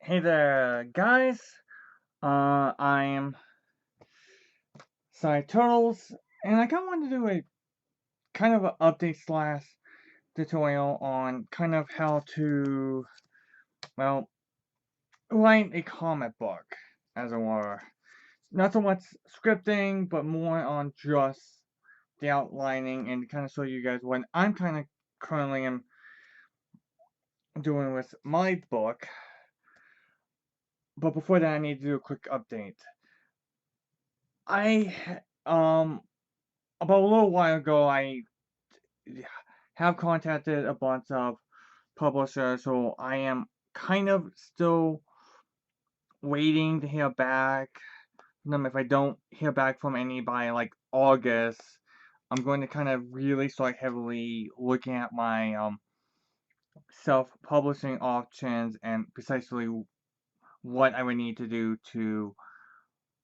Hey there, guys. I'm Side Turtles, and I kind of wanted to do a kind of an update slash tutorial on kind of how to, well, write a comic book, as it were. Not so much scripting, but more on just the outlining and kind of show you guys what I'm kind of currently am doing with my book. But before that, I need to do a quick update. I about a little while ago, I have contacted a bunch of publishers, so I am kind of still waiting to hear back from them. If I don't hear back from any by like August, I'm going to kind of really start heavily looking at my self-publishing options and precisely what I would need to do to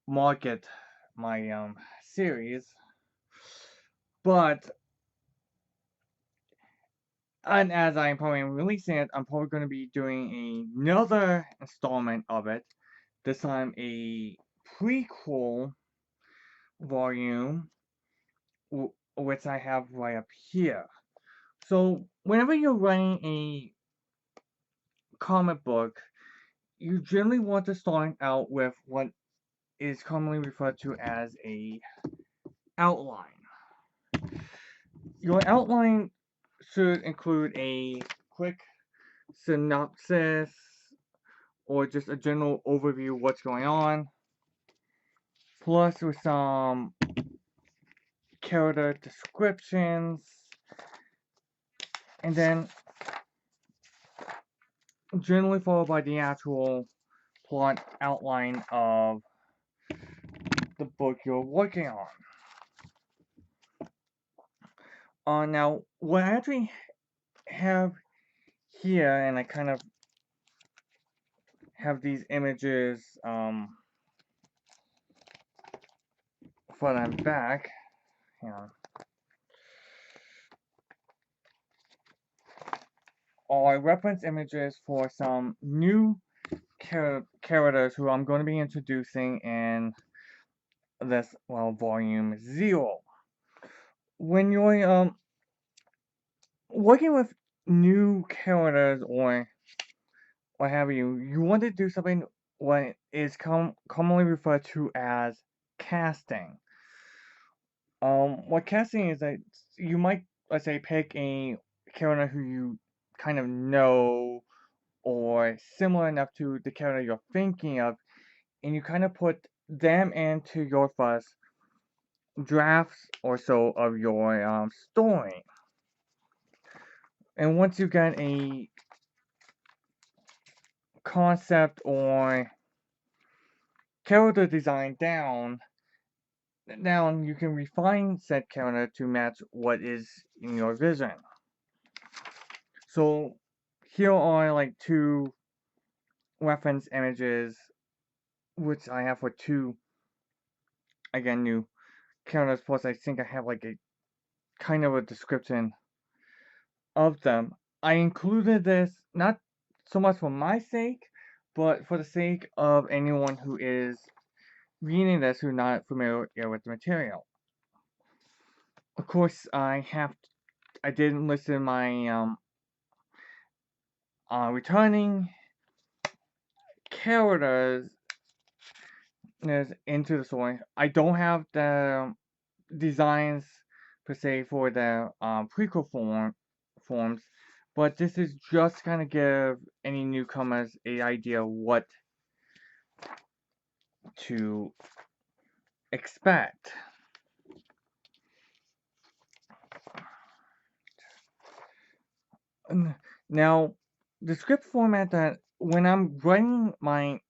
market my series. But and as I'm probably releasing it, I'm probably going to be doing another installment of it. This time a prequel volume, which I have right up here. So whenever you're writing a comic book, you generally want to start out with what is commonly referred to as a outline. Your outline should include a quick synopsis or just a general overview of what's going on, plus with some character descriptions, and then generally followed by the actual plot outline of the book you're working on. Now, what I actually have here, and I kind of have these images front and back. Hang on. Are reference images for some new characters who I'm going to be introducing in this, well, volume 0. When you're working with new characters or what have you, you want to do something what is commonly referred to as casting. What casting is that you might, let's say, pick a character who you kind of know or similar enough to the character you're thinking of, and you kind of put them into your first drafts or so of your story. And once you get a concept or character design down, you can refine said character to match what is in your vision. So here are like two reference images which I have for two, again, new characters, plus I think I have like a kind of a description of them. I included this not so much for my sake, but for the sake of anyone who is reading this who's not familiar with the material. Of course, I didn't list my returning characters into the story. I don't have the designs per se for the prequel forms, but this is just kind of give any newcomers a idea what to expect. Now, the script format that when I'm writing my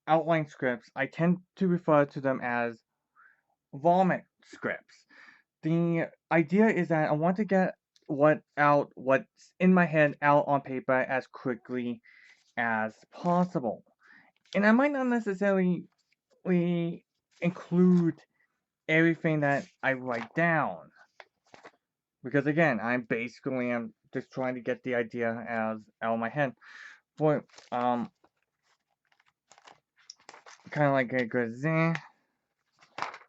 outline scripts, I tend to refer to them as vomit scripts. The idea is that I want to get what's in my head out on paper as quickly as possible. And I might not necessarily include everything that I write down. Because again, I basically am just trying to get the idea as out of my head. But kind of like a good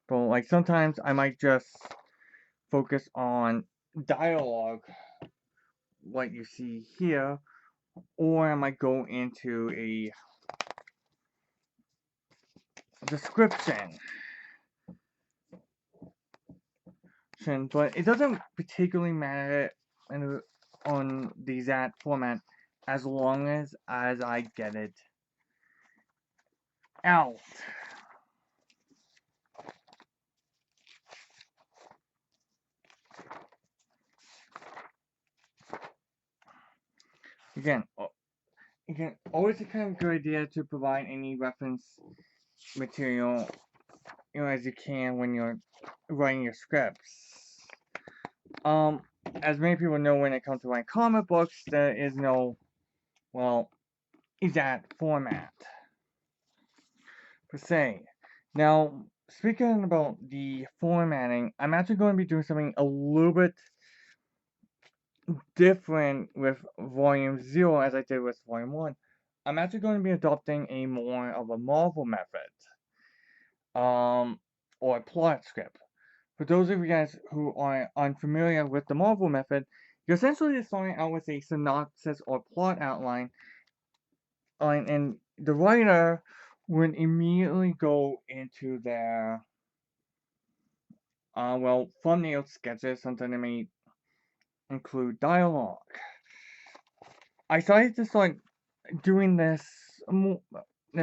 but like sometimes I might just focus on dialogue, like you see here, or I might go into a description. But it doesn't particularly matter on the exact format as long as I get it out. Again, always a kind of good idea to provide any reference material, as you can when you're writing your scripts. As many people know, when it comes to writing comic books, there is no, well, exact format per se. Now, speaking about the formatting, I'm actually going to be doing something a little bit different with Volume 0 as I did with Volume 1. I'm actually going to be adopting a more of a Marvel method, or a plot script. For those of you guys who are unfamiliar with the Marvel method, you're essentially starting out with a synopsis or plot outline, and the writer would immediately go into their thumbnail sketches. Sometimes they may include dialogue. I started to start doing this more,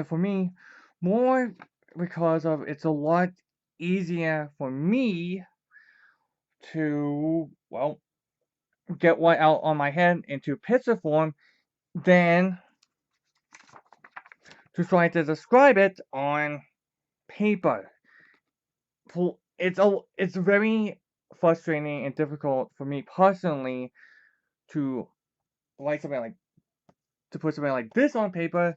for me, more because of it's a lot easier for me to, well, get what out on my head into picture form than to try to describe it on paper. It's very frustrating and difficult for me personally to write something like to put something like this on paper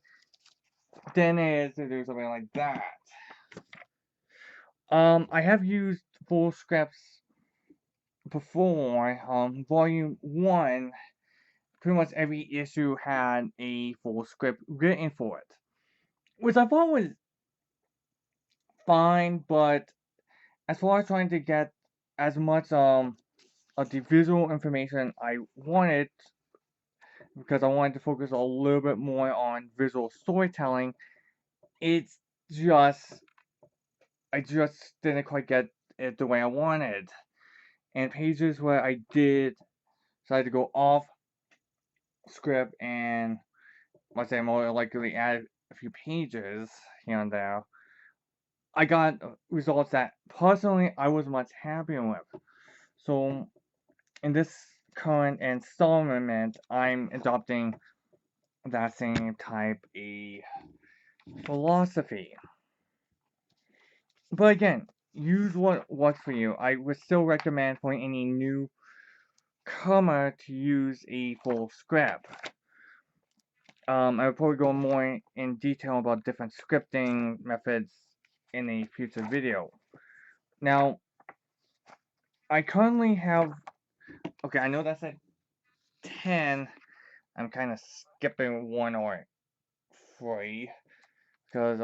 than it is to do something like that. I have used full scripts before. Volume 1, pretty much every issue had a full script written for it, which I thought was fine, but as far as trying to get as much of the visual information I wanted, because I wanted to focus a little bit more on visual storytelling, it's just I just didn't quite get it the way I wanted. And pages where I did decide to go off script and let's say more likely add a few pages here and there, I got results that personally I was much happier with. So in this current installment, I'm adopting that same type of philosophy. But again, use what works for you. I would still recommend for any newcomer to use a full script. I will probably go more in detail about different scripting methods in a future video. Now, I currently have, okay, I know that's at 10. I'm kind of skipping 1 or 3, because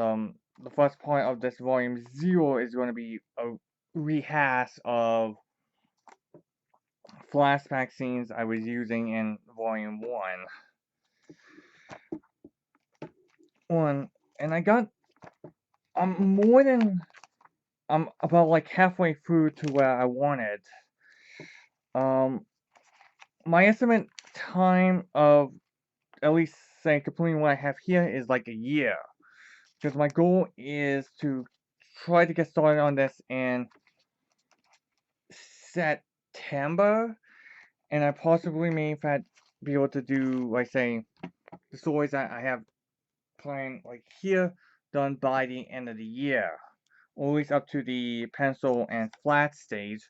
the first part of this volume 0 is going to be a rehash of flashback scenes I was using in volume 1. And I got, I'm about like halfway through to where I wanted. My estimate time of at least say completing what I have here is like a year, because my goal is to try to get started on this in September, and I possibly may in fact be able to do, like, say, the stories that I have planned, like here, done by the end of the year, or at least up to the pencil and flat stage,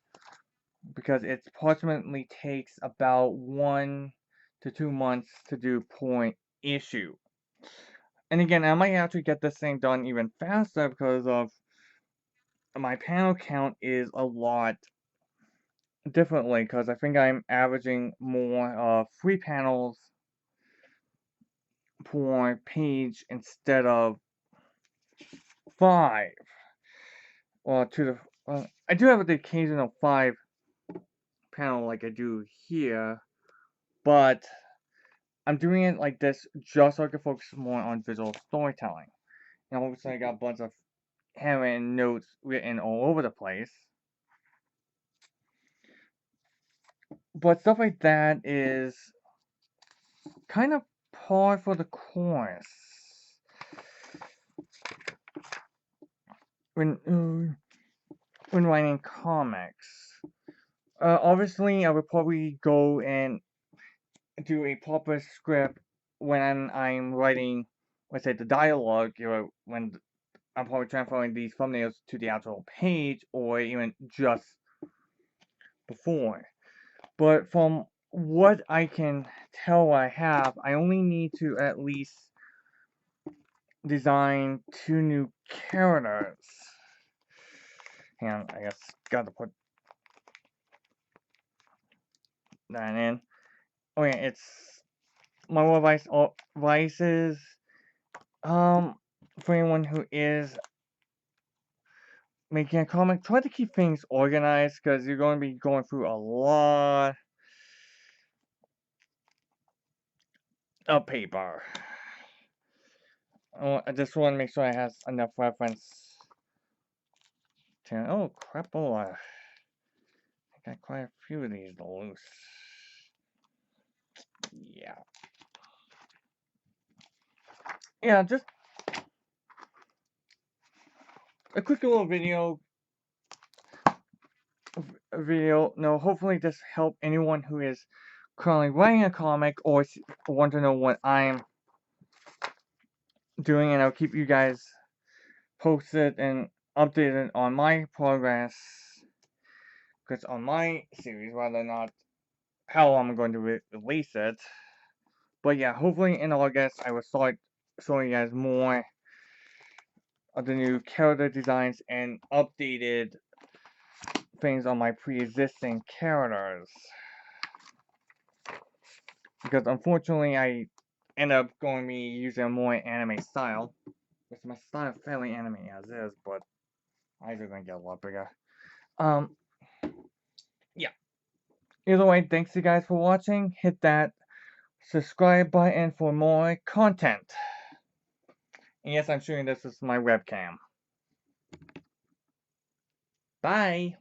because it approximately takes about 1 to 2 months to do point issue. And again, I might actually get this thing done even faster because of my panel count is a lot differently, because I think I'm averaging more 3 panels per page instead of 5. Well, I do have the occasional 5 panel like I do here, but I'm doing it like this just so I can focus more on visual storytelling. And obviously I got a bunch of handwritten notes written all over the place. But stuff like that is kind of par for the course. When writing comics. Obviously I would probably go and do a proper script when I'm writing, let's say, the dialogue, when I'm probably transferring these thumbnails to the actual page, or even just before. But from what I can tell I have, I only need to at least design 2 new characters. Hang on, I guess gotta put that in. Okay, it's my advice is, for anyone who is making a comic, try to keep things organized, because you're going to be going through a lot of paper. I just want to make sure it has enough reference to. Oh, crapola. I got quite a few of these loose. Yeah. Yeah, just a quick little video. No, hopefully this help anyone who is currently writing a comic or want to know what I'm doing, and I'll keep you guys posted and updated on my progress, because on my series, whether or not how I'm going to release it. But yeah, hopefully in August I will start showing you guys more of the new character designs and updated things on my pre-existing characters. Because unfortunately I end up going to be using a more anime style. Which my style is fairly anime as is, but I just gonna get a lot bigger. Yeah. Either way, thanks you guys for watching. Hit that subscribe button for more content. And yes, I'm showing this is my webcam. Bye!